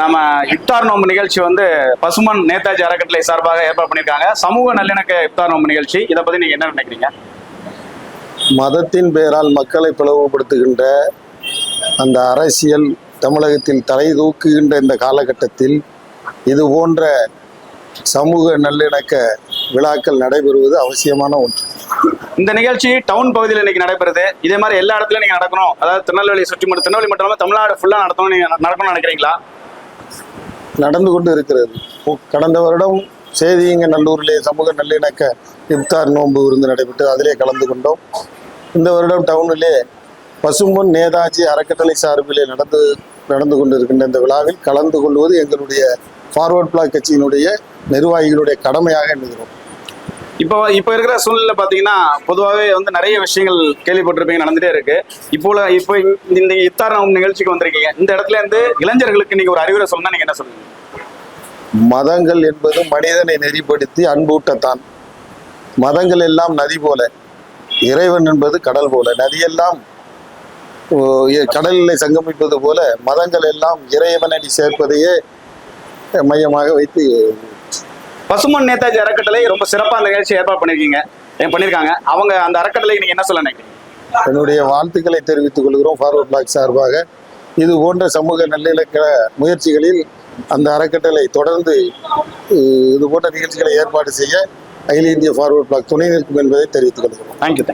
நம்ம இஃப்தார் நோன்பு நிகழ்ச்சி வந்து பசுமன் நேதாஜி அறக்கட்டளை சார்பாக ஏற்பாடு பண்ணியிருக்காங்க. சமூக நல்லிணக்க இஃப்தார் நோன்பு நிகழ்ச்சி, இதை பத்தி நீங்க என்ன நினைக்கிறீங்க? மதத்தின் பெயரால் மக்களை பிளவுபடுத்துகின்ற அந்த அரசியல் தமிழகத்தில் தலை தூக்குகின்ற இந்த காலகட்டத்தில் இது போன்ற சமூக நல்லிணக்க விழாக்கள் நடைபெறுவது அவசியமான ஒன்று. இந்த நிகழ்ச்சி டவுன் பகுதியில் இன்னைக்கு நடைபெறுது. இதே மாதிரி எல்லா இடத்துலயும் நீங்க நடக்கணும், அதாவது திருநெல்வேலி சுற்றி மட்டும் திருநெல்வேலி மட்டும் இல்லாமல் தமிழ்நாடு ஃபுல்லா நடத்தணும், நீங்க நடக்கணும்னு நினைக்கிறீங்களா? நடந்து கொண்டு இருக்கிறது. கடந்த வருடம் சேதியங்கநல்லூரிலே சமூக நல்லிணக்க இஃப்தார் நோன்பு விருந்து நடைபெற்று அதிலே கலந்து கொண்டோம். இந்த வருடம் டவுனிலே பசும்பொன் நேதாஜி அறக்கட்டளை சார்பிலே நடந்து கொண்டிருக்கின்ற இந்த விழாவில் கலந்து கொள்வது எங்களுடைய ஃபார்வர்ட் பிளாக் கட்சியினுடைய நிர்வாகிகளுடைய கடமையாக எண்ணுகிறோம். இப்போ இருக்கிற சூழ்நிலை பார்த்தீங்கன்னா பொதுவாகவே வந்து நிறைய விஷயங்கள் கேள்விப்பட்டிருப்பீங்க, நடந்துட்டே இருக்கு. இப்போ இந்த இஃப்தார் நோன்பு நிகழ்ச்சிக்கு வந்திருக்கீங்க. இந்த இடத்துல இருந்து இளைஞர்களுக்கு நீங்க ஒரு அறிவுரை சொல்லணும்னா நீங்க என்ன சொல்லுவீங்க? மதங்கள் என்பது மனிதனை நெறிப்படுத்தி அன்பூட்டத்தான். மதங்கள் எல்லாம் நதி போல, இறைவன் என்பது கடல் போல. நதியெல்லாம் கடலில் சங்கமிப்பது போல மதங்கள் எல்லாம் இறைவனை சேர்ப்பதையே மையமாக வைத்து பசுமன் நேதாஜி அறக்கட்டளை ரொம்ப சிறப்பாக அந்த நிகழ்ச்சி ஏற்பாடு பண்ணியிருக்காங்க. அவங்க அந்த அறக்கட்டளை நீங்க என்ன சொல்ல நினைக்கிறீங்க? என்னுடைய வாழ்த்துக்களை தெரிவித்துக் கொள்கிறோம். ஃபார்வர்ட் பிளாக் சார்பாக இது போன்ற சமூக நல்லிணக்க முயற்சிகளில் அந்த அறக்கட்டளை தொடர்ந்து இது போன்ற நிகழ்ச்சிகளை ஏற்பாடு செய்ய அகில இந்திய ஃபார்வர்ட் பிளாக் துணை நிற்கும் என்பதை தெரிவித்துக் கொள்கிறோம். தேங்க்யூ.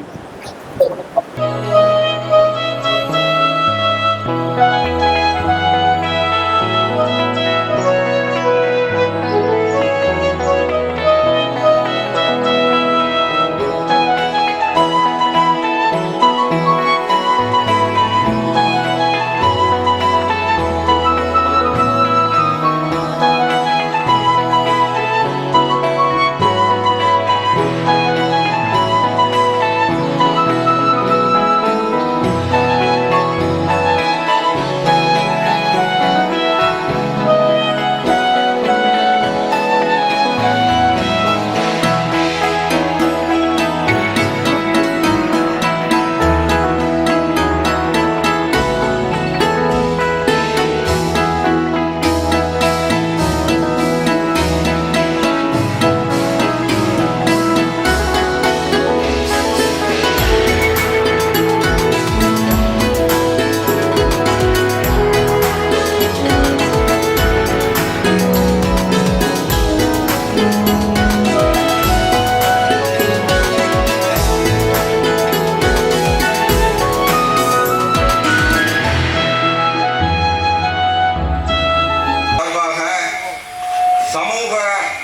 சமூக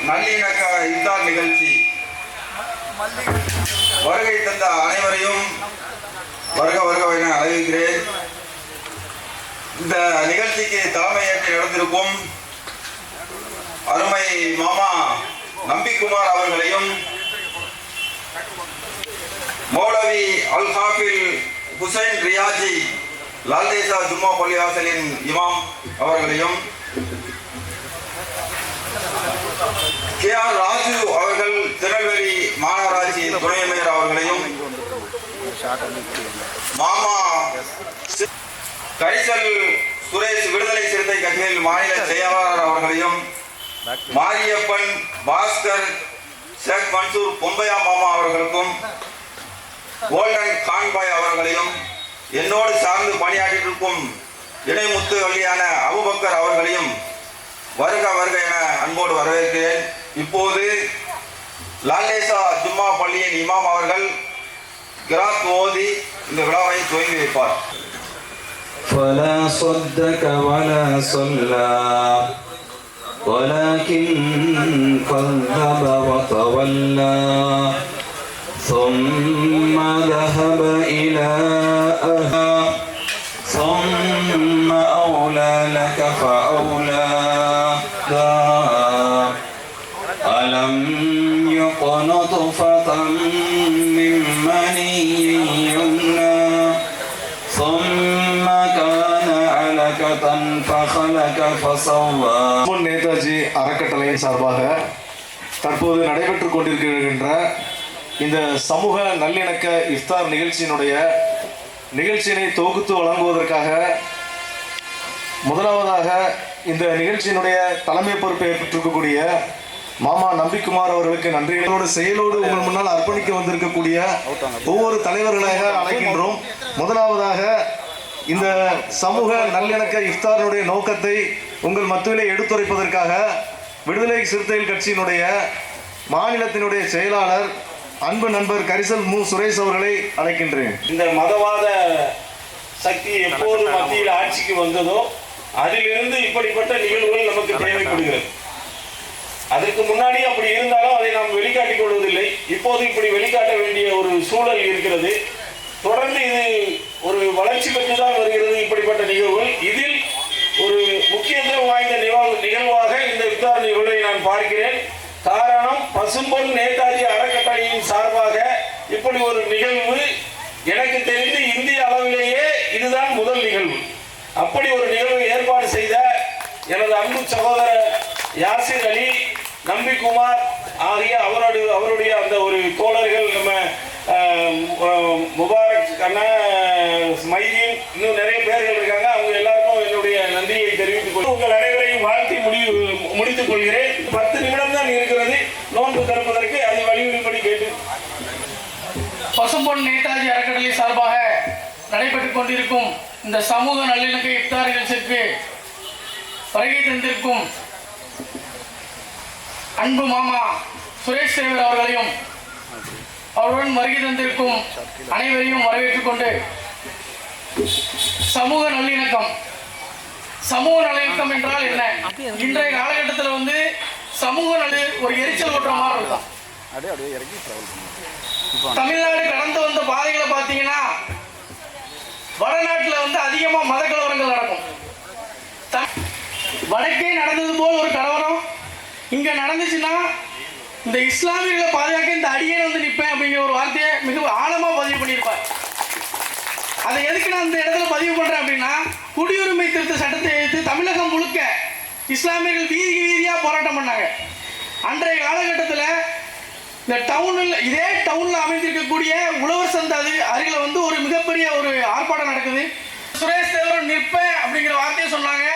நல்லிணக்க இஃப்தார் நிகழ்ச்சி வருகை தந்த அனைவரையும் வருக வருகவென அறிவிக்கிறேன். இந்த நிகழ்ச்சிக்கு தலைமையேற்று நடந்திருக்கும் அருமை மாமா நம்பிக்குமார் அவர்களையும், மௌலவி அல் ஹாஃபில் ஹுசைன் ரியாஜி லால்தேசா ஜும்மா பள்ளிவாசலின் இமாம் அவர்களையும், KR ராஜு அவர்கள் திருநெல்வேலி மாநகராட்சி துணை மேயர் அவர்களையும், மாமா கைசல் சுரேஷ் விடுதலை சிறுத்தை கட்சியில் மாநில செயலாளர் அவர்களையும், மாரியப்பன் பாஸ்கர் ஷேக் மன்சூர் பொம்பையா மாமா அவர்களுக்கும், கோல்டன் கான்பாய் அவர்களையும், என்னோடு சார்ந்து பணியாற்றிருக்கும் இணைமுத்து வழியான அபுபக்கர் அவர்களையும் வருக வருக என அன்போடு வரவேற்கிறேன். இப்போது லால்தேசா ஜும்மா பள்ளியின் இமாம் அவர்கள் கிராத் ஓதி இந்த விழாவை துவங்கி வைப்பார். فلا صدق ولا صلى ولكن كذب وتولى ثم ذهب إلى أهله ثم أولى لك فأولى ألم يكن نطفة من مني يمنى ثم كان علقة فخلق فسوى. நேதாஜி அறக்கட்டளையின் சார்பாக தற்போது நடைபெற்றுக் கொண்டிருக்கின்ற இந்த சமூக நல்லிணக்க இஃப்தார் நிகழ்ச்சியினை தொகுத்து வழங்குவதற்காக முதலாவதாக இந்த நிகழ்ச்சியினுடைய தலைமை பொறுப்பை ஏற்றிருக்கக்கூடிய மாமா நம்பிக்குமார் அவர்களுக்கு நன்றிகளோடு செயலோடு உங்கள் முன்னால் அர்ப்பணிக்க வந்திருக்கக்கூடிய ஒவ்வொரு தலைவர்களாக அழைக்கின்றோம். முதலாவதாக இந்த சமூக நல்லிணக்க இஃப்தாருடைய நோக்கத்தை உங்கள் மத்தியிலே எடுத்துரைப்பதற்காக விடுதலை சிறுத்தைகள் கட்சியினுடைய மாநிலத்தினுடைய செயலாளர் அன்பு நண்பர் கரிசல் மு சுரேஷ் அவர்களை அழைக்கின்றேன். இந்த மதவாத சக்தி எப்போது மத்தியில் ஆட்சிக்கு வந்ததோ அதிலிருந்து இப்படிப்பட்ட நிகழ்வுகள் நமக்கு தேவைப்படுகிறது. அதற்கு முன்னாடி அப்படி இருந்தாலும் அதை நாம் வெளிக்காட்டிக் கொள்வதில்லை. இப்போது இப்படி வெளிக்காட்ட வேண்டிய ஒரு சூழல் இருக்கிறது. தொடர்ந்து இது ஒரு வளர்ச்சி பெற்றுதான் வருகிறது இப்படிப்பட்ட நிகழ்வுகள். இதில் ஒரு முக்கியத்துவம் வாய்ந்த நிகழ்வாக இந்த இஃப்தார் நிகழ்வை நான் பார்க்கிறேன். காரணம், பசும்பொன் நேதாஜி அறக்கட்டளையின் சார்பாக இப்படி ஒரு நிகழ்வு எனக்கு தெரிந்து இந்திய அளவிலேயே இதுதான் முதல் நிகழ்வு. அப்படி ஒரு நிகழ்வு ஏற்பாடு செய்த எனது அன்பு சகோதரர் யாசிர் அலி, நம்பிக்குமார் ஆகிய அவருடைய அந்த ஒரு தோழர்கள், நம்ம முபாரக் அண்ணா, மைதீன், இன்னும் நிறைய பேர்கள் இருக்காங்க. அவங்க எல்லாருக்கும் என்னுடைய நன்றியை தெரிவித்துக் கொண்டு உங்கள் அனைவரையும் வாழ்த்தி முடித்துக் கொள்கிறேன். 10 நிமிடம் தான் இருக்கிறது நோன்பு திறப்பதற்கு. அதை வலியுறுத்தி கேட்டு பசும்பொன் நேதாஜி அறக்கட்டளை சார்பாக நடைபெற்றுக் கொண்டிருக்கும் இந்த சமூக நல்லிணக்க இஃப்தார் நிகழ்ச்சிக்கு வருகை தந்திருக்கும் அன்பு மாமா சுரேஷ் தேவர் அவர்களையும் அவருடன் வருகை தந்திருக்கும் அனைவரையும் வரவேற்றுக் கொண்டு சமூக நல்லிணக்கம் என்றால் என்ன? இன்றைய காலகட்டத்தில் சமூக ஒரு எரிச்சல் ஓட்டுற மாதிரி இருக்கும். தமிழ்நாடு கடந்து வந்த பாதைகளை பார்த்தீங்கன்னா வடநாட்டில் அதிகமா மத கலவரங்கள் நடக்கும். வடக்கே நடந்தது போல் ஒரு கலவரம் இங்க நடந்துச்சுன்னா இந்த இஸ்லாமியர்களை பாதுகாக்க இந்த அடியே நிற்பேன் அப்படிங்கிற ஒரு வார்த்தையை மிக ஆழமா பதிவு பண்ணியிருப்பார். அதை எதுக்கு நான் இந்த இடத்துல பதிவு பண்றேன் அப்படின்னா, குடியுரிமை திருத்த சட்டத்தை எதிர்த்து தமிழகம் முழுக்க இஸ்லாமியர்கள் வீதியா போராட்டம் பண்ணாங்க. அன்றைய காலகட்டத்தில் இந்த இதே டவுன்ல அமைந்திருக்கக்கூடிய உழவர் சந்தை அருகில் ஒரு மிகப்பெரிய ஒரு ஆர்ப்பாட்டம் நடக்குது. சுரேஷ் தேவர் நிற்பேன் அப்படிங்கிற வார்த்தையை சொன்னாங்க.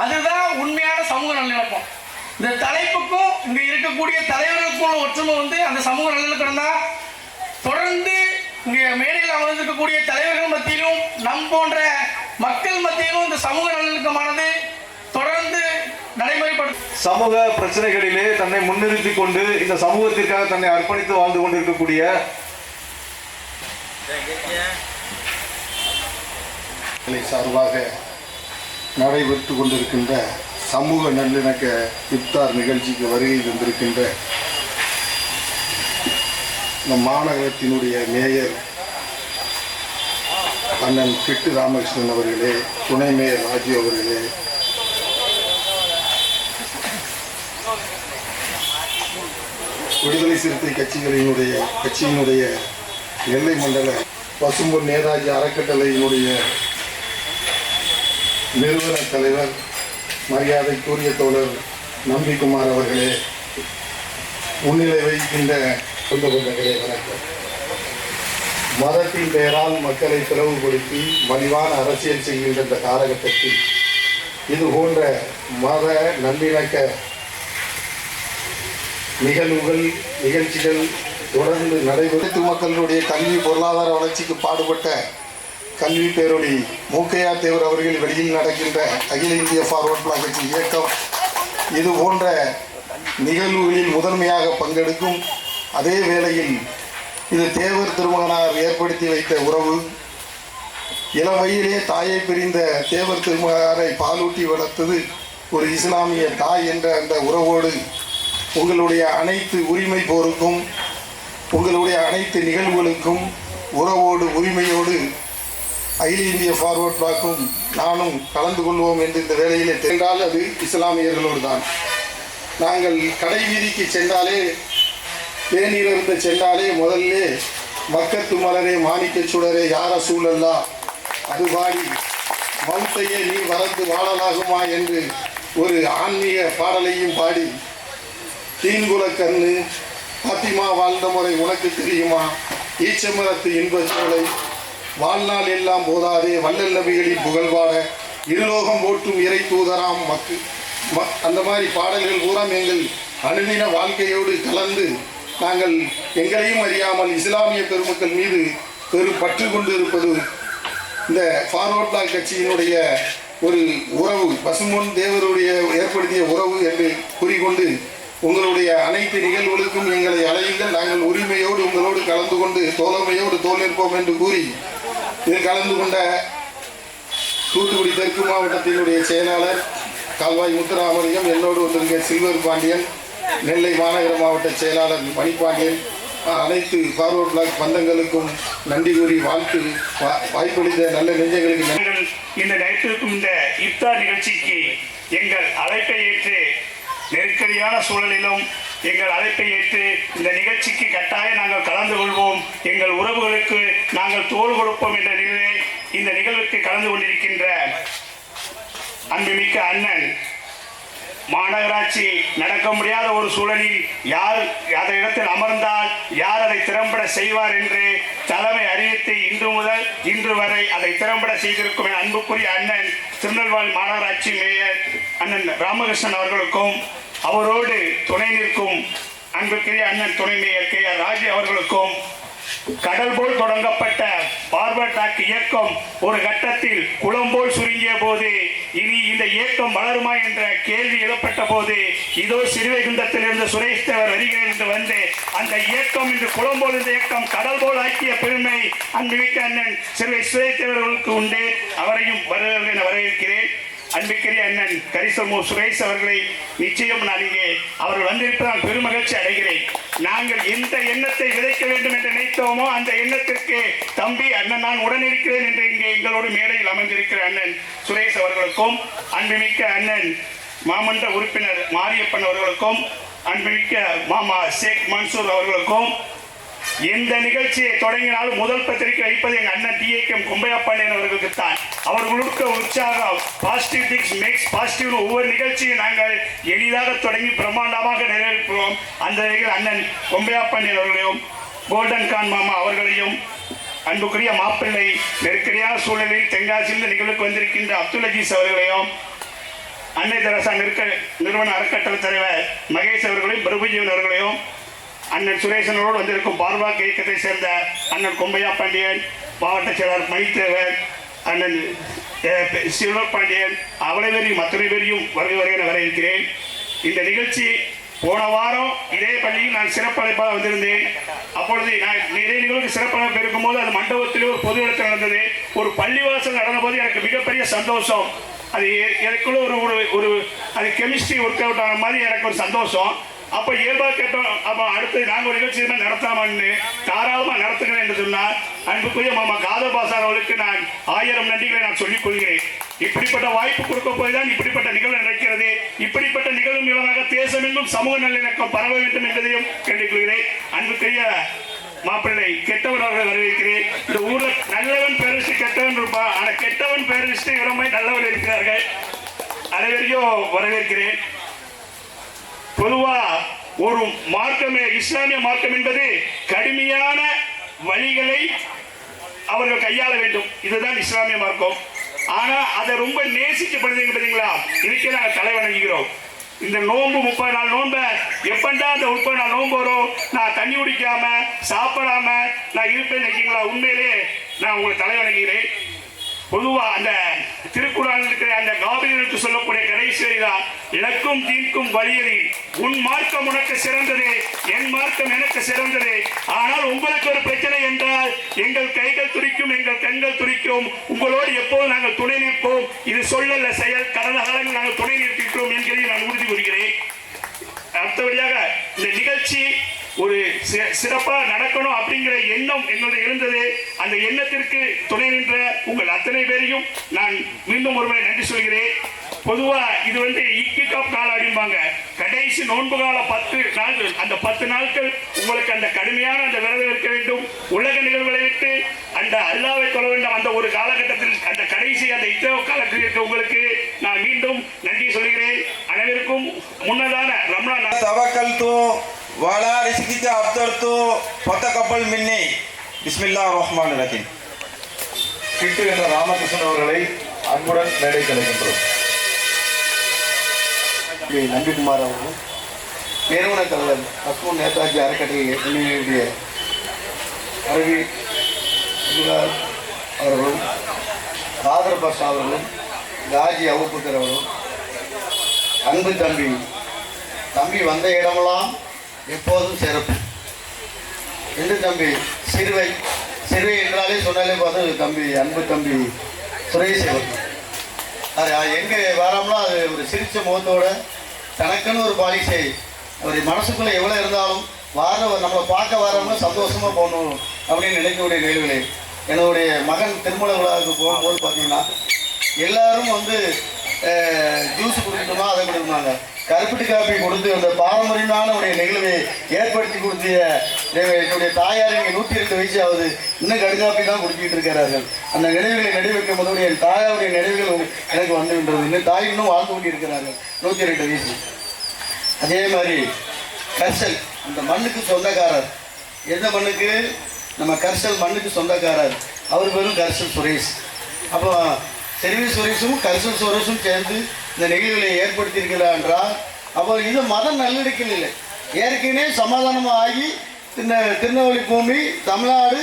அதுதான் உண்மையான சமூக நல்லிணக்கம். இந்த தலைப்புக்கும் இங்க இருக்கக்கூடிய தலைவர்களுக்கும் ஒற்றுமை அந்த சமூக நல்லிணக்கம் தான். தொடர்ந்து இங்க மேடையில் அமர்ந்திருக்கக்கூடிய தலைவர்கள் மத்தியிலும் நம் போன்ற மக்கள் மத்தியிலும் இந்த சமூக நல்லிணக்கமானது தொடர்ந்து நடைமுறைப்படுத்த சமூக பிரச்சனைகளிலே தன்னை முன்னிறுத்தி கொண்டு இந்த சமூகத்திற்காக தன்னை அர்ப்பணித்து வாழ்ந்து கொண்டிருக்கக்கூடிய சார்பாக நடைபெற்று கொண்டிருக்கின்ற சமூக நல்லிணக்க இஃப்தார் நிகழ்ச்சிக்கு வருகை தந்திருக்கின்ற இந்த மாநகரத்தினுடைய மேயர் அண்ணன் கிட்டு ராமகிருஷ்ணன் அவர்களே, துணை மேயர் ராஜு அவர்களே, விடுதலை சிறுத்தை கட்சியினுடைய எல்லை மண்டல பசும்பொன் நேதாஜி அறக்கட்டளையினுடைய நிறுவன தலைவர் மரியாதைக்குரிய தோழர் நம்பிக்குமார் அவர்களே, முன்னிலை வகிக்கின்ற சொந்த பந்தங்களே, வணக்கம். மதத்தின் பெயரால் மக்களை பிளவுபடுத்தி மலிவான அரசியல் செய்கின்ற இந்த காலகட்டத்தில் இது போன்ற மத நல்லிணக்க நிகழ்ச்சிகள் தொடர்ந்து நடைபெற்று மக்களுடைய கல்வி பொருளாதார வளர்ச்சிக்கு பாடுபட்ட கல்வி பேரொளி மூக்கையா தேவர் அவர்கள் வெளியில் நடக்கின்ற அகில இந்திய ஃபார்வர்ட் பிளாக் கட்சி இயக்கம் இது போன்ற நிகழ்வுகளில் முதன்மையாக பங்கெடுக்கும். அதே வேளையில் இது தேவர் திருமகனார் ஏற்படுத்தி வைத்த உறவு. இளம் வயதிலே தாயை பிரிந்த தேவர் திருமகனாரை பாலூட்டி வளர்த்தது ஒரு இஸ்லாமிய தாய் என்ற அந்த உறவோடு உங்களுடைய அனைத்து உரிமை போருக்கும் உங்களுடைய அனைத்து நிகழ்வுகளுக்கும் உறவோடு உரிமையோடு அகில இந்திய ஃபார்வர்ட் பிளாக்கும் நானும் கலந்து கொள்வோம் என்று இந்த வேளையிலே சென்றால் அது இஸ்லாமியர்களோடு தான். நாங்கள் கடை வீதிக்கு சென்றாலே, தேநீரிருந்து சென்றாலே முதல்ல மக்கத்து மலரே மாணிக்க சுடரே யார சூழல்லா அது பாடி மௌத்தையே நீ வரந்து வாழலாகுமா என்று ஒரு ஆன்மீக பாடலையும் பாடி, தீன்குலக்கண்ணு பாத்திமா வாழ்ந்த முறை உனக்கு தெரியுமா, ஈச்சமரத்து இன்பச்சோலை வாழ்நாள் எல்லாம் போதாதே வள்ளல் நபிகளின் புகழ்வாட இருலோகம் போற்றும் இறை தூதராம் அந்த மாதிரி பாடல்கள் பூரா எங்கள் அனுதின வாழ்க்கையோடு கலந்து நாங்கள் எங்களையும் அறியாமல் இஸ்லாமிய பெருமக்கள் மீது பெரும் பற்று கொண்டு இருப்பது இந்த ஃபார்வர்ட் பிளாக் கட்சியினுடைய ஒரு உறவு, பசும்பொன் தேவருடைய ஏற்படுத்திய உறவு என்று கூறிக்கொண்டு உங்களுடைய அனைத்து நிகழ்வுகளுக்கும் எங்களை அழையுங்கள். நாங்கள் உரிமையோடு உங்களோடு கலந்து கொண்டு தோழமையோடு தோல் நிற்போம் என்று கூறி இதில் கலந்து கொண்ட தூத்துக்குடி தெற்கு மாவட்டத்தினுடைய செயலாளர் கால்வாய் முத்துராமலிங்கம், என்னோடு வந்திருக்க சில்வர் பாண்டியன், நெல்லை மாநகர மாவட்ட செயலாளர் மணிப்பாண்டியன், அனைத்து ஃபார்வர்ட் பிளாக் பந்தங்களுக்கும் நன்றி கூறி வாழ்த்து வாய்ப்பளித்த நல்ல நெஞ்சங்களுக்கு நன்றி. இந்த நைட்டிற்கும் இந்த இஃப்தார் நிகழ்ச்சிக்கு எங்கள் அழைப்பை ஏற்று நெருக்கடியான சூழலிலும் எங்கள் அழைப்பை ஏற்று இந்த நிகழ்ச்சிக்கு கட்டாயம் நாங்கள் கலந்து கொள்வோம், எங்கள் உறவுகளுக்கு நாங்கள் தோள் கொடுப்போம் என்ற நிலையை இந்த நிகழ்வுக்கு கலந்து கொண்டிருக்கின்ற அன்புமிக்க அண்ணன், மாநகராட்சி நடக்க முடியாத ஒரு சூழலில் யார் அந்த இடத்தில் அமர்ந்தால் யார் அதை திறம்பட செய்வார் என்று தலைமை அறிவித்து இன்று முதல் இன்று வரை அதை திறம்பட செய்திருக்கும் அன்புக்குரிய அண்ணன் திருநெல்வேலி மாநகராட்சி மேயர் அண்ணன் ராமகிருஷ்ணன் அவர்களுக்கும் அவரோடு துணை நிற்கும் அன்புக்குரிய அண்ணன் துணை மேயர் KR ராஜு அவர்களுக்கும் கடல் போல் தொடங்கப்பட்ட ஃபார்வர்ட் பிளாக் இயக்கம் ஒரு கட்டத்தில் குளம் போல் சுருங்கிய போது இனி இந்த இயக்கம் வளருமா என்ற கேள்வி எழுப்பட்ட போது இதோ சிறுவைகுண்டத்திலிருந்து சுரேஷ் தேவர் வருகிறேன் என்று வந்து அந்த இயக்கம் இன்று குளம் போல் இந்த இயக்கம் கடல் போல் ஆக்கிய பெருமை அன்புமிக்க அண்ணன் சுரேஷ் தேவர்களுக்கு உண்டு. அவரையும் வரவேற்கிறேன். அன்புக்குரிய அண்ணன் கரிசமு சுரேஷ் அவர்களை நிச்சயம் நான் இங்கே அவர்கள் வந்திருப்பதால் பெருமகிழ்ச்சி அடைகிறேன். நாங்கள் எந்த எண்ணத்தை விதைக்க வேண்டும் என்று நினைத்தோமோ அந்த எண்ணத்திற்கு தம்பி அண்ணன் நான் உடனிருக்கிறேன் என்று இங்கே எங்களோடு மேடையில் அமர்ந்திருக்கிற அண்ணன் சுரேஷ் அவர்களுக்கும், அன்புமிக்க அண்ணன் மாமன்ற உறுப்பினர் மாரியப்பன் அவர்களுக்கும், அன்புமிக்க மாமா ஷேக் மன்சூர் அவர்களுக்கும், எந்த நிகழ்ச்சியை தொடங்கினாலும் முதல் பத்திரிகை வைப்பது எங்கள் அண்ணன் DIKM கொம்பையா பாண்டியன் அவர்களுக்கு தான். அவர்களுக்கு உற்சாகம், பாசிட்டிவ் திங்ஸ் மேக்ஸ் பாசிட்டிவ் ஒவ்வொரு நிகழ்ச்சியை நாங்கள் எளிதாக தொடங்கி பிரம்மாண்டமாக நிறைவேற்றுவோம். அந்த வகையில் அண்ணன் கொம்பையா பாண்டியன் அவர்களையும் கோல்டன் கான் மாமா அவர்களையும் அன்புக்குரிய மாப்பிள்ளை நெருக்கடியான சூழலில் தென்காசியில் நிகழ்வுக்கு வந்திருக்கின்ற அப்துல் அஜீஸ் அவர்களையும் அன்னை தெரசா நிறுவன அறக்கட்டளை தலைவர் மகேஷ் அவர்களையும் பிரபுஜீவன் அவர்களையும் அண்ணன் சுரேசனோடு வந்திருக்கும் பார்வாக் இயக்கத்தை சேர்ந்த அண்ணன் கொம்பையா பாண்டியன், மாவட்ட செயலாளர் மணித்தேவர், அண்ணன் சில்வர் பாண்டியன், அவ்வளவு அத்தனை பேரையும் வருகிறேன் வரவேற்கிறேன். இந்த நிகழ்ச்சி போன வாரம் இதே பள்ளியில் நான் சிறப்பு அழைப்பாக வந்திருந்தேன். அப்பொழுது நான் நிறைய நிகழ்வுக்கு சிறப்பு அழைப்பு இருக்கும்போது அது மண்டபத்திலே ஒரு பொது இடத்தில் நடந்தது. ஒரு பள்ளிவாசல் நடந்த போது எனக்கு மிகப்பெரிய சந்தோஷம். அது எனக்குள்ள ஒரு அது கெமிஸ்ட்ரி ஒர்க் அவுட் ஆன மாதிரி எனக்கு ஒரு சந்தோஷம். அப்போ இயல்பாக கேட்டோம், அப்போ அடுத்து நாங்கள் ஒரு நிகழ்ச்சி நடத்தாமன்னு தாராளமாக நடத்துகிறேன் என்று சொன்னார். அன்புக்குரிய மாமா காதல் பாசார் அவர்களுக்கு நான் 1000 நன்றிகளை நான் சொல்லிக் கொள்கிறேன். இப்படிப்பட்ட வாய்ப்பு கொடுக்க போய் தான் இப்படிப்பட்ட நிகழ்வு நடக்கிறது. இப்படிப்பட்ட நிகழ்வு மூலமாக தேசமெங்கும் சமூக நல்லிணக்கம் பரவ வேண்டும் என்பதையும் கேட்டுக்கொள்கிறேன். அன்புக்குரிய மாப்பிள்ளை கெட்டவன் அவர்கள் வரவேற்கிறேன். இந்த ஊர்ல நல்லவன் பேரிஸ்ட் கெட்டவன் இருப்பான், ஆனால் கெட்டவன் பேரிஸ்ட் இடமே நல்லவன் இருக்கிறார்கள். அனைவரையும் வரவேற்கிறேன். பொதுவா ஒரு மார்க்கமே இஸ்லாமிய மார்க்கம் என்பது கடுமையான வழிகளை அவர்கள் கையாள வேண்டும், இதுதான் இஸ்லாமிய மார்க்கம். ஆனா அதை ரொம்ப நேசிக்கப்படுது என்பதுங்களா, இதுக்கே நாங்கள் தலை வணங்குகிறோம். இந்த நோன்பு 30 நாள் நோன்பை எப்பண்டா அந்த 30 நாள் நோன்பு வரும், நான் தண்ணி குடிக்காம சாப்பிடாம நான் இருப்பேன்னு நினைக்கிறீங்களா? உண்மையிலே நான் உங்களை தலை வணங்குகிறேன். பொதுவா அந்த திருக்குறான் இருக்கிற அந்த காபிலுக்கு சொல்லக்கூடிய கடைசி தான், இலக்கும் தீர்க்கும் வழியறி உன் மார்க்கம் உனக்கு சிறந்தது, என் மார்க்கம் எனக்கு சிறந்தது. ஆனால் உங்களுக்கு ஒரு பிரச்சனை என்றால் எங்கள் கைகள் துடிக்கும், எங்கள் கண்கள் துடிக்கும், உங்களோடு எப்போது நாங்கள் துணை நிற்போம். இது சொல்லல செயல். கடந்த காலங்களில் நாங்கள் துணை நிற்கிறோம் என்கிறதை நான் உறுதி கூறுகிறேன். அடுத்தபடியாக இந்த நிகழ்ச்சி ஒரு சிறப்பாக நடக்கணும் அப்படிங்கிற எண்ணம் எங்களுடைய இருந்தது. அந்த எண்ணத்திற்கு துணை நின்ற உங்கள் அத்தனை பேரையும் நான் மீண்டும் ஒருமுறை நன்றி சொல்கிறேன். பொதுவா இது இக்கிகாப் நாள் அப்படிம்பாங்க, கடைசி நோன்பு கால 10 நாட்கள். அந்த 10 நாட்கள் உங்களுக்கு அந்த கடுமையான அந்த விரதம் இருக்க வேண்டும், உலக நிகழ்வுகளை விட்டு அந்த அல்லாவை தொழ வேண்டும். அந்த ஒரு காலகட்டத்தில் அந்த கடைசி அந்த காலத்தில் உங்களுக்கு நான் மீண்டும் நன்றி சொல்கிறேன். அனைவருக்கும் முன்னதான ரம்லான் தவக்கல் தோ வாலா ரிஸ்கிக்க அப்தர் தோ பத்தகப்பல் மின்னி பிஸ்மில்லாஹிர் ரஹ்மானிர் ரஹீம். கிட்டு என்ற ராமகிருஷ்ணன் அவர்களை அன்புடன் மேடை கலைக்கின்றோம். நம்பிக்குமார் அவர்கள், நிறுவன தலைவர் பசுமன் நேதாஜி அறக்கட்டளையுடைய அரவி அவர்களும், காதர் பாஷா அவர்களும், காஜி அவுப்புக்கர் அவர்களும், அன்பு தம்பி வந்த இடமெல்லாம் எப்போதும் சிறப்பு என்று தம்பி சிறுவை என்றாலே சொன்னாலே பார்த்து தம்பி அன்பு தம்பி சுரேஷ் அது எங்கே வரோம்னா அது ஒரு சிரிச்ச முகத்தோட தனக்குன்னு ஒரு பாலிசை அவர் மனசுக்குள்ளே எவ்வளோ இருந்தாலும் நம்மளை பார்க்க வரோம்னா சந்தோஷமாக போகணும் அப்படின்னு நினைக்கக்கூடிய நிகழ்வுகளே. என்னுடைய மகன் திருமண விழாவுக்கு போகும்போது பார்த்தீங்கன்னா எல்லாரும் வந்து ஜூஸ் குடிக்கணுமா அதை கொடுக்குறாங்க, கருப்பட்டி காப்பி கொடுத்து அந்த பாரம்பரியமான உடைய நிகழ்வை ஏற்படுத்தி கொடுத்திய என்னுடைய தாயார் இங்கே 102 வயசு ஆகுது, இன்னும் கடுங்காப்பி தான் குடிச்சிட்டு இருக்கிறார்கள். அந்த நினைவுகளை நடுவைக்கும் போது என் தாயாருடைய நினைவுகள் எனக்கு வந்துகின்றது. இன்னும் தாய் இன்னும் வாழ்ந்து கொண்டு இருக்கிறார்கள் 102 வயசு. அதே மாதிரி கர்சல் அந்த மண்ணுக்கு சொந்தக்காரர், எந்த மண்ணுக்கு? நம்ம கர்சல் மண்ணுக்கு சொந்தக்காரர், அவர் பேரும் கர்சல் சுரேஷ். அப்போ செல்வி சுரேஷும் கர்சல் சுரேஷும் சேர்ந்து இந்த நிகழ்வுகளை ஏற்படுத்தியிருக்கிறார் என்றால் அப்போ இது மத நல்லிணக்கம் இல்லை, ஏற்கனவே சமாதானமாக ஆகி இந்த திருநெல்வேலி பூமி தமிழ்நாடு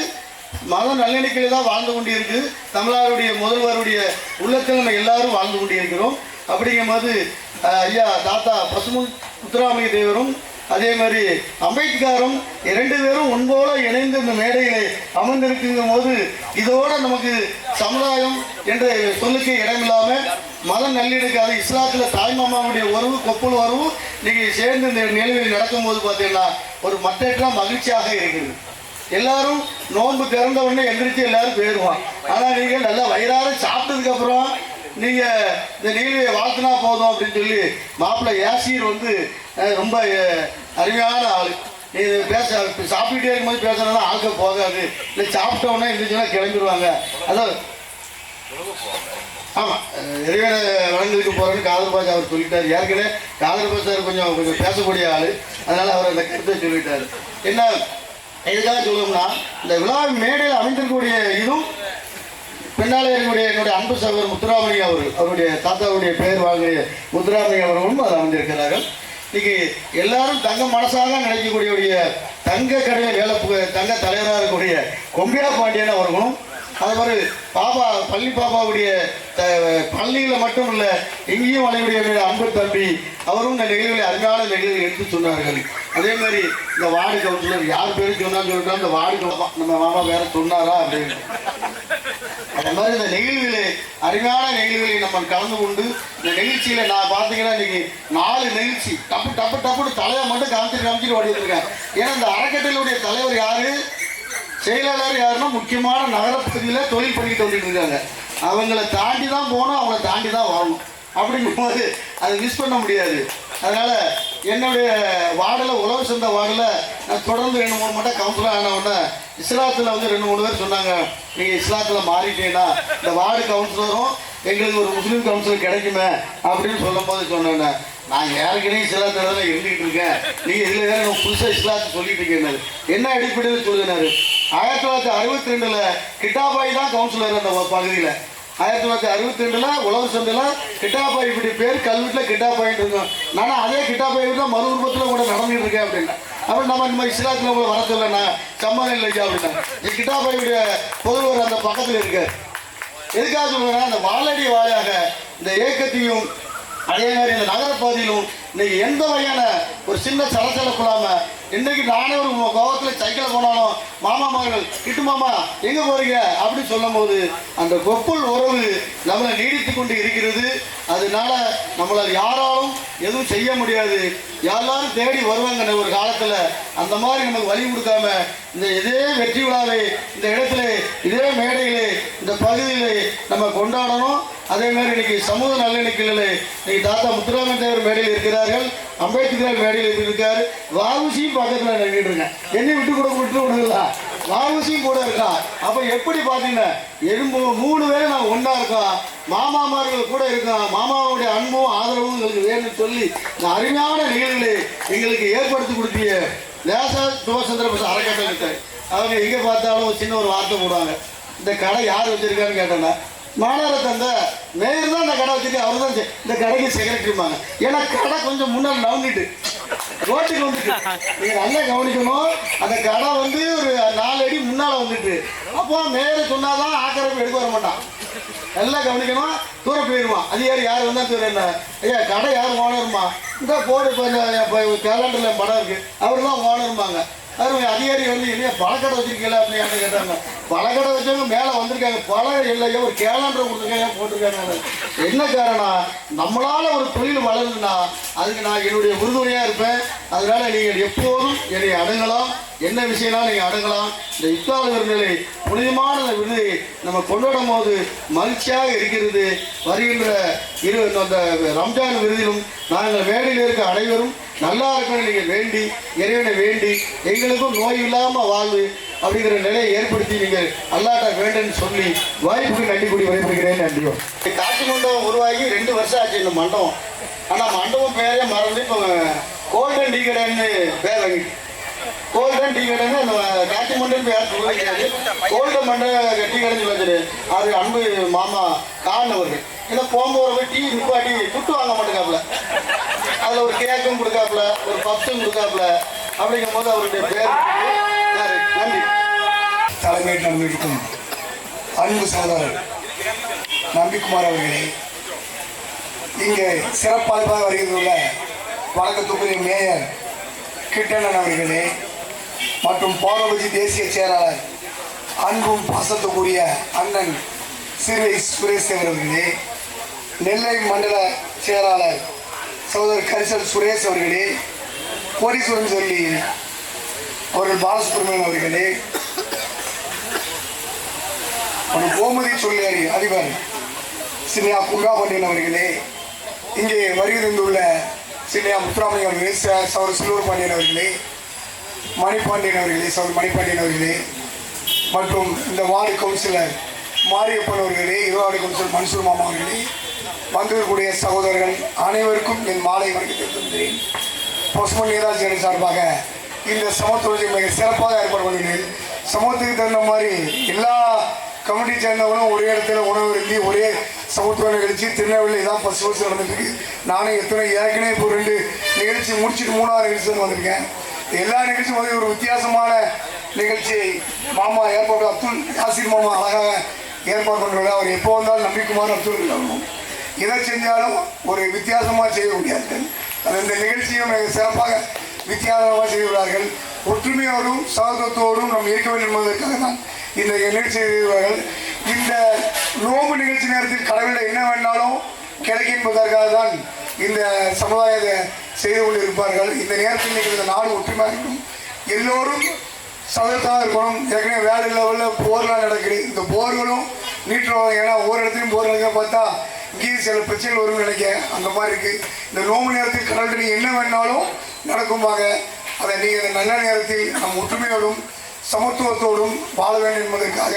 மத நல்லிணக்கையில் தான் வாழ்ந்து கொண்டு இருக்குது. தமிழ்நாடுடைய முதல்வருடைய உள்ளத்தில் நம்ம எல்லாரும் வாழ்ந்து கொண்டு இருக்கிறோம். அப்படிங்கும்போது ஐயா தாத்தா பசுமன் முத்துராமலிங்க தேவரும் அதே மாதிரி அம்பேத்கரும் 2 பேரும் முன்போல இணைந்து இந்த மேடைகளை அமர்ந்திருக்கும் போது இதோட நமக்கு சமுதாயம் என்ற சொல்லுக்கு இடமில்லாமல் மத நல்லிணக்காத இஸ்லாத்தில் தாய்மாமாவுடைய உறவு கொப்பல் உறவு நீங்கள் சேர்ந்து இந்த நிலையில் நடக்கும்போது பார்த்தீங்கன்னா ஒரு மற்றற்ற மகிழ்ச்சியாக இருக்குது. எல்லாரும் நோன்பு திறந்த உடனே எந்திரிச்சு எல்லாரும் போயிடுவான். ஆனால் நீங்கள் நல்லா வயிறார சாப்பிட்டதுக்கப்புறம் நீங்கள் இந்த நிகழ்வை வாழ்த்தினா போதும் அப்படின்னு சொல்லி மாப்பிள்ளை யாசீர் வந்து ரொம்ப அருமையான ஆள். நீ சாப்பிட்டுட்டே இருக்கும்போது பேசுறதுனா ஆட்கள் போகாது, இல்லை சாப்பிட்டோன்னே இருந்துச்சுன்னா கிளம்பிடுவாங்க. அதான் ஆமாம், இறைவனை வழங்குறதுக்கு போகிறேன்னு காதர் பாஷா அவர் சொல்லிட்டார். ஏற்கனவே காதர் பாஷா கொஞ்சம் பேசக்கூடிய ஆள், அதனால் அவர் அந்த கருத்தை சொல்லிட்டார். என்ன எதுக்காக சொல்லணும்னா இந்த விழா மேடையில் அமைந்திருக்கக்கூடிய இதுவும் பின்னாலே இருக்கக்கூடிய என்னுடைய அன்பு சகோதரர் முத்துராமலிங்க அவருடைய தாத்தாவுடைய பெயர் வாங்கிய முத்துராமலிங்க அவர்களும் அதில் அமைந்திருக்கிறார்கள். இன்னைக்கு எல்லாரும் தங்க மனசாக நினைக்கக்கூடிய தங்க கடையில் தங்க தலைவராக இருக்கக்கூடிய கொம்பியா பாண்டியன் அவர்களும், அது மாதிரி பள்ளி பாப்பாவுடைய பள்ளியில் மட்டும் இல்லை எங்கேயும் வளையக்கூடிய அன்பு தம்பி அவரும் இந்த நிகழ்வுகளை அருமையான நிகழ்வுகளை எடுத்து சொன்னார்கள். அதே மாதிரி இந்த வார்டு கவுன்சிலர் யார் பேரும் சொன்னான்னு சொல்லிட்டா இந்த வார்டு நம்ம மாமா வேற சொன்னாரா அப்படின்னு. அந்த மாதிரி இந்த நிகழ்வுகளை அருமையான நிகழ்வுகளை நம்ம கலந்து கொண்டு இந்த நிகழ்ச்சியில் நான் பார்த்தீங்கன்னா இன்னைக்கு 4 நிகழ்ச்சி டப்புன்னு தலையை மட்டும் காமிச்சிட்டு ஓடி வந்திருக்கேன். ஏன்னா இந்த அறக்கட்டளையுடைய தலைவர் யாரு, செயலாளர் யாருன்னா முக்கியமான நகரப்பகுதியில் தொழில் பண்ணிட்டு வந்துட்டு இருக்காங்க. அவங்கள தாண்டி தான் போகணும், அவங்கள தாண்டி தான் வரணும். அப்படிங்கும்போது அதை மிஸ் பண்ண முடியாது. அதனால் என்னுடைய வார்டில் உழவு சந்த வார்டில் நான் தொடர்ந்து 2-3 மட்டும் கவுன்சிலர் ஆனவுடனே இஸ்லாத்தில் வந்து 2-3 பேர் சொன்னாங்க, நீங்கள் இஸ்லாத்தில் மாறிட்டீங்கன்னா இந்த வார்டு கவுன்சிலரும் எங்களுக்கு ஒரு முஸ்லீம் கவுன்சிலர் கிடைக்குமே அப்படின்னு சொல்லும் போது சொன்னேன், நான் ஏற்கனவே இஸ்லாத்தில் தான் இருந்துகிட்டு இருக்கேன், நீங்கள் இதில் வேறு நான் புதுசாக இஸ்லாத்தை சொல்லிட்டு இருக்கேன். என்ன அடிப்படையில் சொல்லினார், 1962 கிட்டாபாய் தான் கவுன்சிலர் அந்த பகுதியில். 1962 உழவு சந்தையில் கிட்டாபாய் இப்படி பேர் கல்வெட்டில் கிட்டாபாயின்னு இருக்கும். நானும் அதே கிட்டாபாய் தான் மறு உருவத்தில் கூட நடந்துட்டு இருக்கேன் அப்படின்னா. அப்புறம் நம்ம இந்த மாதிரி இஸ்லாத்தில் உங்களை வர சொல்லண்ணா சம்மதம் இல்லையா அப்படின்னா. கிட்டாபாயுடைய பொதுவர் அந்த பக்கத்தில் இருக்கார். எதுக்காக சொல்லுங்கன்னா அந்த வாழடி வாழையாக இந்த இயக்கத்தையும் அதே மாதிரி இந்த நகரப்பகுதியிலும் இன்னைக்கு எந்த வகையான ஒரு சின்ன சலசலப்பு இல்லாமல் இன்னைக்கு நானே ஒரு கோவத்தில் சைக்கிளில் போனாலும் மாமாமார்கள் கிட்டு மாமா எங்கே போறீங்க அப்படின்னு சொல்லும் போது அந்த கொப்புள் உறவு நம்மளை நீடித்து கொண்டு இருக்கிறது. அதனால நம்மளால் யாராலும் எதுவும் செய்ய முடியாது, எல்லாரும் தேடி வருவாங்க ஒரு காலத்தில். அந்த மாதிரி நமக்கு வழி கொடுக்காம இந்த இதே வெற்றி விழாவை இந்த இடத்துல இதே மேடையிலே இந்த பகுதியிலே நம்ம கொண்டாடணும். அதே மாதிரி இன்னைக்கு சமூக நல்லிணக்கையில் இன்னைக்கு தாத்தா முத்துராமலிங்க தேவர் மேடையில் இருக்கிறார்கள், அம்பேத்கர் மேடையில் இருக்காரு, வாவுசியும் பக்கத்தில் நின்றுட்டு இருக்கேன். என்னை விட்டு கொடுக்கல, வாவுசியும் கூட இருக்கான். அப்போ எப்படி பார்த்தீங்கன்னா 3 பேரும் நான் ஒன்றா இருக்கோம், மாமாமார்கள் கூட இருக்கோம். மாமாவுடைய அன்பும் ஆதரவும் எங்களுக்கு வேணும்னு சொல்லி இந்த அருமையான நிகழ்வுகளை எங்களுக்கு ஏற்படுத்தி கொடுத்திய லேசா சுபாஷ் போஸ் அறக்கட்டளை அவங்க எங்கே பார்த்தாலும் சின்ன ஒரு வார்த்தை போடுவாங்க, இந்த கடை யார் வச்சிருக்கான்னு கேட்டேன்னா மாநகர தந்த மேயர் தான் அந்த கடை வச்சுட்டு அவர் தான் இந்த கடைக்கு செக்ரட்டரிமாங்க. ஏன்னா கடை கொஞ்சம் முன்னாடி நவங்கிட்டு ரோட்டுக்கு வந்துட்டு நீங்கள் நல்லா கவனிக்கணும். அந்த கடை வந்து ஒரு 4 அடி முன்னால் வந்துட்டு அப்போ மேயரை சொன்னாதான் ஆக்கிரமிப்பு எடுக்க வர மாட்டான். நல்லா கவனிக்கணும். தூரம் போயிடுவான். அதிகாரி யார் வந்தால் தூரம் என்ன ஐயா கடை யார் ஓனருமா இந்த போடு இப்போ கேலண்டரில் படம் இருக்குது அவர் தான் ஓனருமாங்க. அவர் அதிகாரி வந்து இல்லையா பழக்கடை வச்சிருக்கீங்களா அப்படின்னு கேட்டாங்க. பழக்கடை வச்சவங்க மேலே வந்திருக்காங்க. பழம் இல்லையா ஒரு கேலண்டரை கொடுத்துருக்காங்க போட்டிருக்காங்க. என்ன காரணம் நம்மளால ஒரு தொழில் வளருதுன்னா அதுக்கு நான் என்னுடைய உறுதுணையாக இருப்பேன். அதனால நீங்கள் எப்போதும் என்னை அணுகலாம். என்ன விஷயம்னா நீங்கள் அணுகலாம். இந்த இஃப்தார் விருந்தினை புனிதமான விருதை நம்ம கொண்டாடும் போது மகிழ்ச்சியாக இருக்கிறது. வருகின்ற அந்த ரம்ஜான் விருதிலும் நாங்கள் மேடையில் இருக்க அனைவரும் நல்லா இருக்கணும் நீங்கள் வேண்டி இறைவனை வேண்டி எங்களுக்கும் நோய் இல்லாமல் வாழ்வு அப்படிங்கிற நிலையை ஏற்படுத்தி நீங்கள் அல்லாட்ட வேண்டுன்னு சொல்லி வாய்ப்புக்கு நன்றி கூடி விடைபெறுகிறேன். நன்றியும். காட்சி மண்டபம் உருவாகி 2 வருஷம் ஆச்சு இந்த மண்டபம். ஆனால் மண்டபம் பேரே மறந்து இப்போ கோல்டன் டீ கடைன்னு பேர் வாங்கிட்டு கோல்டன் டீ கடைன்னு அந்த காட்சி மண்டபம் பேர் கிடையாது. கோல்டன் டீ கடைன்னு வச்சுட்டு அது அன்பு மாமா காணவர்கள் ஏன்னா போகும்போது டீ நிப்பாட்டி துட்டு வாங்க மாட்டேங்காப்புல. அதில் ஒரு கேக்கும் கொடுக்காப்புல ஒரு பப்ஸும் கொடுக்காப்புல. அப்படிங்கும் போது அவருடைய பேர் நன்றி. தலைமையில் நடந்திருக்கும் அன்பு சகோதரர் நம்பிக்குமார் அவர்களே, இங்கே சிறப்பாக வருகின்றுள்ள வழக்கத்துக்குரிய மேயர் கிட்டணன் அவர்களே மற்றும் பாரபட்சி தேசிய செயலாளர் அன்பும் பாசத்துக்குரிய அண்ணன் சிறுவை சுரேஷ் அவர்களே, நெல்லை மண்டல செயலாளர் சகோதரர் கரிசல் சுரேஷ் அவர்களே, கோடீஸ்வரன் சொல்லி அவர்கள் பாலசுப்ரமணியன் அவர்களே, ஒரு கோமதி சொல்லியாரி அதிபர் சின்னையா குங்காபாண்டியன் அவர்களே, இங்கே வருகை தந்துள்ள சின்னையா முத்துராமலிங்க அவர்களே, சகோதரர் சில்லூர் பாண்டியன் அவர்களே, மணிபாண்டியன் அவர்களே, சகோதரர் மணிபாண்டியன் அவர்களே மற்றும் இந்த வார்டு கவுன்சிலர் மாரியப்பன் அவர்களே, இருவார்டு கவுன்சிலர் மன்சூர் மாமா அவர்களே, வந்திருக்கக்கூடிய சகோதரர்கள் அனைவருக்கும் என் மாலை வணக்கத்தை தந்தேன். பசுமன் நீராட்சி சார்பாக இந்த சமத்துவத்தை மிக சிறப்பாக ஏற்பாடு பண்ணினேன். சமத்துவத்துக்கு தகுந்த மாதிரி எல்லா கமிட்டி சேர்ந்தவங்களும் ஒரே இடத்துல உணவு இருந்து ஒரே சமத்துவ நிகழ்ச்சி திருநெல்வேலி தான் ஃபர்ஸ்ட் வருஷம் நடந்துருக்கு. நானும் ஏற்கனவே இப்போ 2 நிகழ்ச்சி முடிச்சுட்டு 3ஆவது நிகழ்ச்சி வந்திருக்கேன். எல்லா நிகழ்ச்சியும் வந்து ஒரு வித்தியாசமான நிகழ்ச்சியை மாமா ஏற்பாடு அப்துல் யாசிர் மாமா அழகாக ஏற்பாடு பண்ணுறாரு. அவர் எப்போ வந்தாலும் நம்பிக்குமார் அப்துல் வரணும். எதை செஞ்சாலும் ஒரு வித்தியாசமாக செய்ய முடியாது. அது இந்த நிகழ்ச்சியும் மிக சிறப்பாக வித்தியாசமாக செய்கிறார்கள். ஒற்றுமையோடும் சகோதரத்தோடும் நாம் இருக்க வேண்டும் என்பதற்காக தான் இந்த நிகழ்ச்சி செய்கிறார்கள். இந்த நோம்பு நிகழ்ச்சி நேரத்தில் கடவுளில் என்ன வேணாலும் கிடைக்கும் என்பதற்காக தான் இந்த சமுதாயத்தை செய்து கொண்டு இருப்பார்கள். இந்த நேரத்தில் இந்த நாடு ஒற்றுமையாக இருக்கும், எல்லோரும் சகோதரத்தாக இருக்கணும். ஏற்கனவே வேலை லெவலில் போர்லாம் நடக்குது. இந்த போர்களும் நீட்டுறோம். ஏன்னா ஒவ்வொரு இடத்துலையும் போர் நடக்க பார்த்தா இங்கேயும் சில பிரச்சனைகள் வரும்னு நினைக்க அந்த மாதிரி இருக்குது. இந்த நோம்பு நேரத்தில் கடவுள் நீங்கள் என்ன வேணாலும் நடக்கும்பாங்க. அதை நீங்கள் நல்ல நேரத்தில் நம் ஒற்றுமையோடும் சமத்துவத்தோடும் வாழ வேண்டும் என்பதற்காக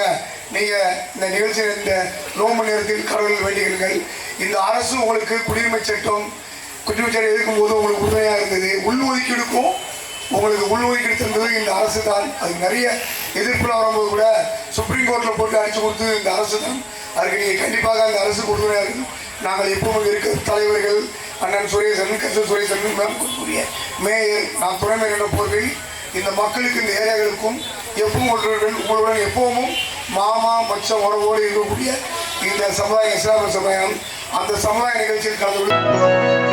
நீங்கள் இந்த நிகழ்ச்சியில் இந்த நோம்பு நேரத்தில் கடவுள் வேண்டுகிறீர்கள். இந்த அரசு உங்களுக்கு குடியுரிமை சட்டம் எதிர்க்கும் போது உங்களுக்கு உறுதுணையாக இருந்தது. உள்ஒதுக்கீடுக்கும் உங்களுக்கு உள்ஒதுக்கீடு தந்தது இந்த அரசு தான். அதுக்கு நிறைய எதிர்ப்புலாம் வரும்போது கூட சுப்ரீம் கோர்ட்டில் போட்டு அடித்து கொடுத்தது இந்த அரசு தான். அதுக்கு நீங்கள் கண்டிப்பாக அந்த அரசுக்கு உறுதுணையாக இருக்கணும். நாங்கள் எப்பவும் இருக்க தலைவர்கள் அண்ணன் சுரேசன் கசல் சுரேசன் கூறிய மேயர் நான் துணை மேயர் என்ற பொறுப்பில் இந்த மக்களுக்கு இந்த ஏரியாக்களுக்கும் எப்பவும் உங்களுடன் எப்பவும் மாமா மச்சம் உறவோடு இருக்கக்கூடிய இந்த சமுதாய இஸ்லாமிய சமுதாயம் அந்த சமுதாய நிகழ்ச்சியில் கலந்து